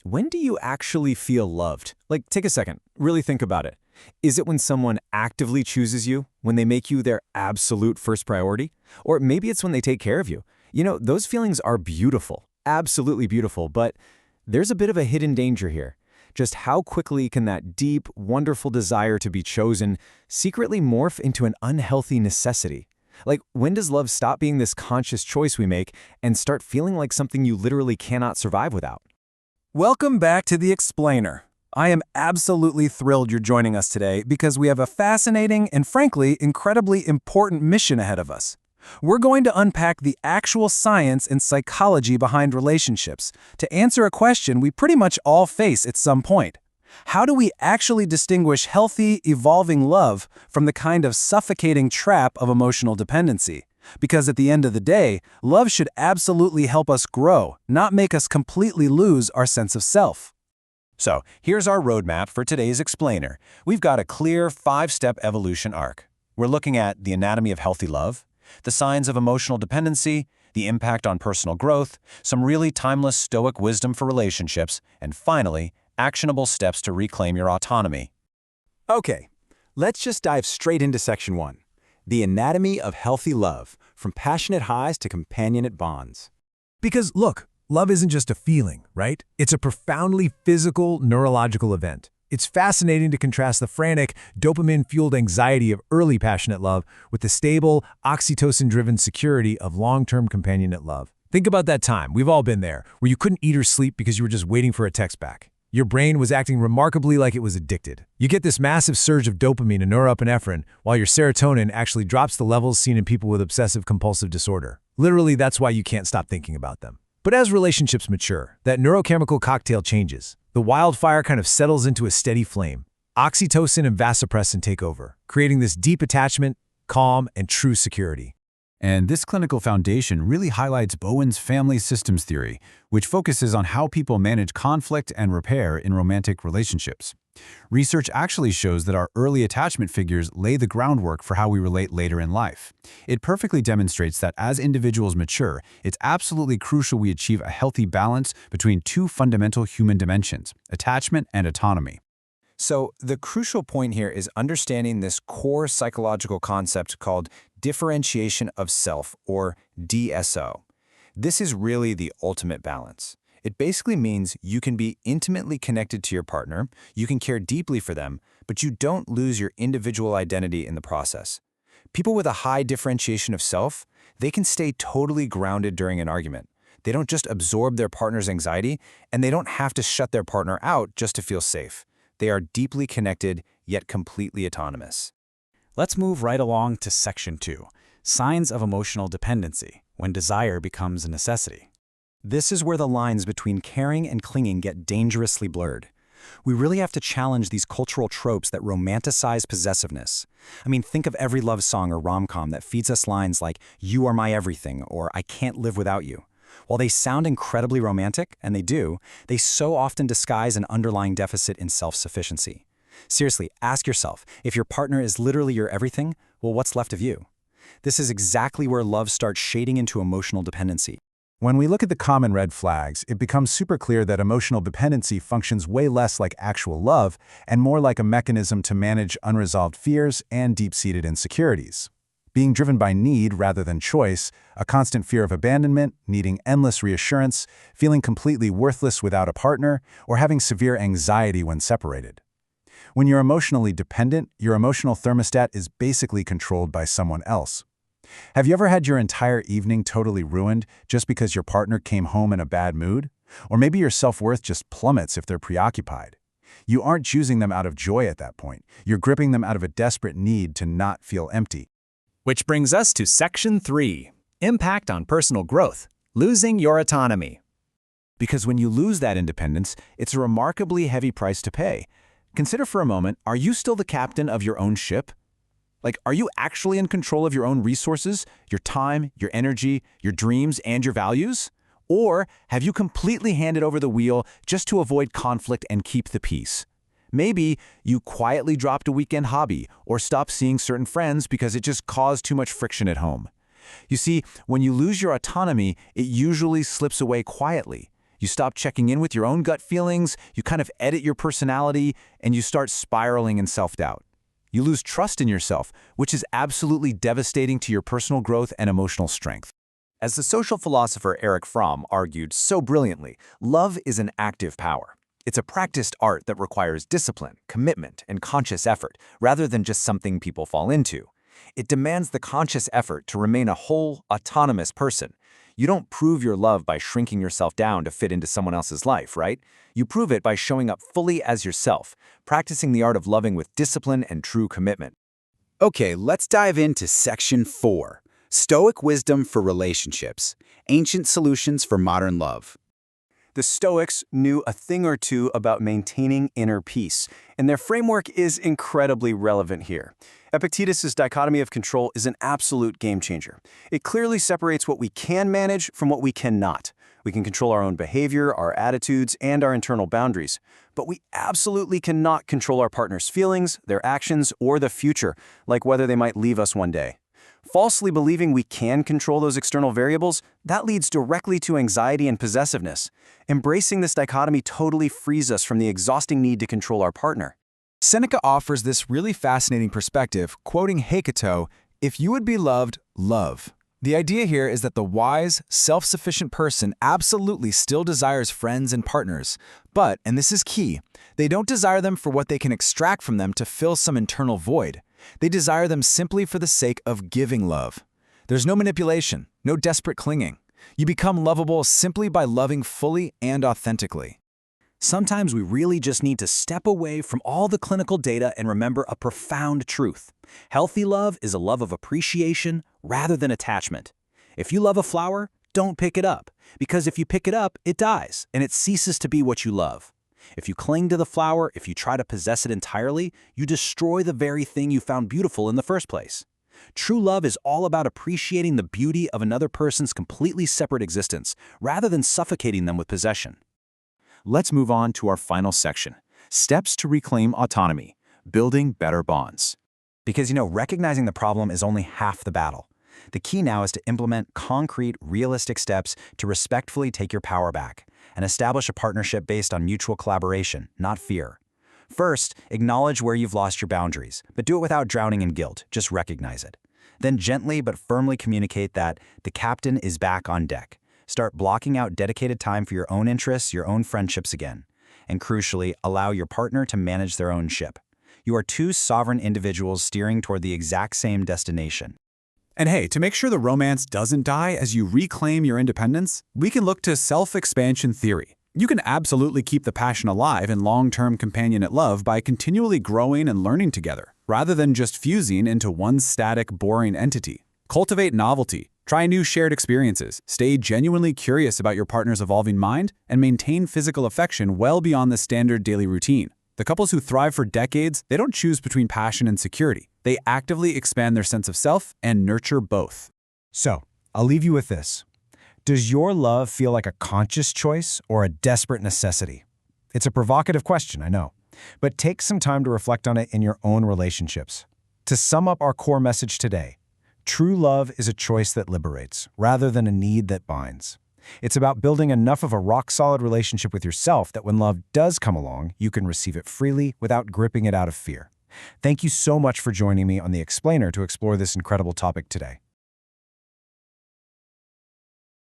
When do you actually feel loved? Like, take a second, really think about it. Is it when someone actively chooses you, when they make you their absolute first priority? Or maybe it's when they take care of you. Those feelings are beautiful, absolutely beautiful, but there's a bit of a hidden danger here. Just how quickly can that deep, wonderful desire to be chosen secretly morph into an unhealthy necessity? Like, when does love stop being this conscious choice we make and start feeling like something you literally cannot survive without? Welcome back to The Explainer. I am absolutely thrilled you're joining us today because we have a fascinating and frankly incredibly important mission ahead of us. We're going to unpack the actual science and psychology behind relationships to answer a question we pretty much all face at some point. How do we actually distinguish healthy, evolving love from the kind of suffocating trap of emotional dependency? Because at the end of the day, love should absolutely help us grow, not make us completely lose our sense of self. So, here's our roadmap for today's Explainer. We've got a clear 5-step evolution arc. We're looking at the anatomy of healthy love, the signs of emotional dependency, the impact on personal growth, some really timeless Stoic wisdom for relationships, and finally, actionable steps to reclaim your autonomy. Okay, let's just dive straight into Section 1. The anatomy of healthy love, from passionate highs to companionate bonds. Because look, love isn't just a feeling, right? It's a profoundly physical, neurological event. It's fascinating to contrast the frantic, dopamine-fueled anxiety of early passionate love with the stable, oxytocin-driven security of long-term companionate love. Think about that time, we've all been there, where you couldn't eat or sleep because you were just waiting for a text back. Your brain was acting remarkably like it was addicted. You get this massive surge of dopamine and norepinephrine, while your serotonin actually drops the levels seen in people with obsessive-compulsive disorder. Literally, that's why you can't stop thinking about them. But as relationships mature, that neurochemical cocktail changes. The wildfire kind of settles into a steady flame. Oxytocin and vasopressin take over, creating this deep attachment, calm, and true security. And this clinical foundation really highlights Bowen's family systems theory, which focuses on how people manage conflict and repair in romantic relationships. Research actually shows that our early attachment figures lay the groundwork for how we relate later in life. It perfectly demonstrates that as individuals mature, it's absolutely crucial we achieve a healthy balance between two fundamental human dimensions, attachment and autonomy. So, the crucial point here is understanding this core psychological concept called differentiation of self, or DSO. This is really the ultimate balance. It basically means you can be intimately connected to your partner, you can care deeply for them, but you don't lose your individual identity in the process. People with a high differentiation of self, they can stay totally grounded during an argument. They don't just absorb their partner's anxiety, and they don't have to shut their partner out just to feel safe. They are deeply connected, yet completely autonomous. Let's move right along to Section 2, Signs of Emotional Dependency, when desire becomes a necessity. This is where the lines between caring and clinging get dangerously blurred. We really have to challenge these cultural tropes that romanticize possessiveness. I mean, think of every love song or rom-com that feeds us lines like, "You are my everything," or "I can't live without you." While they sound incredibly romantic, and they do, they so often disguise an underlying deficit in self-sufficiency. Seriously, ask yourself, if your partner is literally your everything, well, what's left of you? This is exactly where love starts shading into emotional dependency. When we look at the common red flags, it becomes super clear that emotional dependency functions way less like actual love and more like a mechanism to manage unresolved fears and deep-seated insecurities. Being driven by need rather than choice, a constant fear of abandonment, needing endless reassurance, feeling completely worthless without a partner, or having severe anxiety when separated. When you're emotionally dependent, your emotional thermostat is basically controlled by someone else. Have you ever had your entire evening totally ruined just because your partner came home in a bad mood? Or maybe your self-worth just plummets if they're preoccupied. You aren't choosing them out of joy at that point. You're gripping them out of a desperate need to not feel empty. Which brings us to Section 3, Impact on Personal Growth, Losing Your Autonomy. Because when you lose that independence, it's a remarkably heavy price to pay. Consider for a moment, are you still the captain of your own ship? Like, are you actually in control of your own resources, your time, your energy, your dreams, and your values? Or have you completely handed over the wheel just to avoid conflict and keep the peace? Maybe you quietly dropped a weekend hobby or stopped seeing certain friends because it just caused too much friction at home. You see, when you lose your autonomy, it usually slips away quietly. You stop checking in with your own gut feelings, you kind of edit your personality, and you start spiraling in self-doubt. You lose trust in yourself, which is absolutely devastating to your personal growth and emotional strength. As the social philosopher Erich Fromm argued so brilliantly, love is an active power. It's a practiced art that requires discipline, commitment, and conscious effort, rather than just something people fall into. It demands the conscious effort to remain a whole, autonomous person. You don't prove your love by shrinking yourself down to fit into someone else's life, right? You prove it by showing up fully as yourself, practicing the art of loving with discipline and true commitment. Okay, let's dive into Section 4. Stoic Wisdom for Relationships. Ancient Solutions for Modern Love. The Stoics knew a thing or two about maintaining inner peace, and their framework is incredibly relevant here. Epictetus's dichotomy of control is an absolute game changer. It clearly separates what we can manage from what we cannot. We can control our own behavior, our attitudes, and our internal boundaries. But we absolutely cannot control our partner's feelings, their actions, or the future, like whether they might leave us one day. Falsely believing we can control those external variables, that leads directly to anxiety and possessiveness. Embracing this dichotomy totally frees us from the exhausting need to control our partner. Seneca offers this really fascinating perspective, quoting Hecato, "If you would be loved, love." The idea here is that the wise, self-sufficient person absolutely still desires friends and partners, but, and this is key, they don't desire them for what they can extract from them to fill some internal void. They desire them simply for the sake of giving love. There's no manipulation, no desperate clinging. You become lovable simply by loving fully and authentically. Sometimes we really just need to step away from all the clinical data and remember a profound truth. Healthy love is a love of appreciation rather than attachment. If you love a flower, don't pick it up, because if you pick it up, it dies, and it ceases to be what you love. If you cling to the flower, if you try to possess it entirely, you destroy the very thing you found beautiful in the first place. True love is all about appreciating the beauty of another person's completely separate existence, rather than suffocating them with possession. Let's move on to our final section, steps to reclaim autonomy, building better bonds. Because, recognizing the problem is only half the battle. The key now is to implement concrete, realistic steps to respectfully take your power back and establish a partnership based on mutual collaboration, not fear. First, acknowledge where you've lost your boundaries, but do it without drowning in guilt. Just recognize it. Then gently but firmly communicate that the captain is back on deck. Start blocking out dedicated time for your own interests, your own friendships again. And crucially, allow your partner to manage their own ship. You are two sovereign individuals steering toward the exact same destination. And hey, to make sure the romance doesn't die as you reclaim your independence, we can look to self-expansion theory. You can absolutely keep the passion alive in long-term companionate love by continually growing and learning together, rather than just fusing into one static, boring entity. Cultivate novelty, try new shared experiences, stay genuinely curious about your partner's evolving mind, and maintain physical affection well beyond the standard daily routine. The couples who thrive for decades, they don't choose between passion and security. They actively expand their sense of self and nurture both. So, I'll leave you with this. Does your love feel like a conscious choice or a desperate necessity? It's a provocative question, I know, but take some time to reflect on it in your own relationships. To sum up our core message today, true love is a choice that liberates, rather than a need that binds. It's about building enough of a rock-solid relationship with yourself that when love does come along, you can receive it freely without gripping it out of fear. Thank you so much for joining me on The Explainer to explore this incredible topic today.